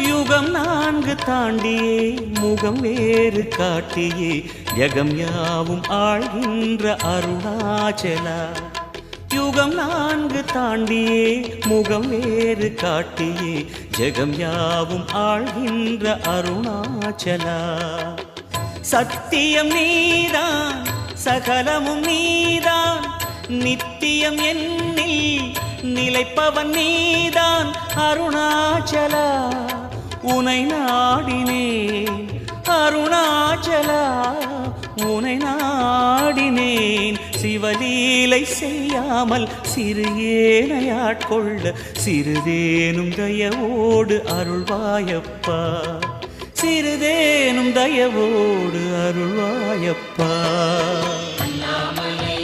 யுகம் 4 தாண்டியே முகம் வேறு காட்டியே ஜகம் யாவும் ஆழ்கின்ற அருணாச்சலா. யுகம் 4 தாண்டியே முகம் வேறு காட்டியே ஜகம் யாவும் ஆழ்கின்ற அருணாச்சலா. சத்தியம் நீதான் சகலமும் நீதான் நித்தியம் என்னில் நிலைப்பவன் நீதான் அருணாச்சலா. உனை நாடினேன் அருணாச்சலா, உனை நாடினேன். சிவலீலை செய்யாமல் சிறு ஏனையாட்கொள்ள சிறிதேனும் தயவோடு அருள்வாயப்பா, சிறிதேனும் தயவோடு அருள்வாயப்பா. அண்ணாமலை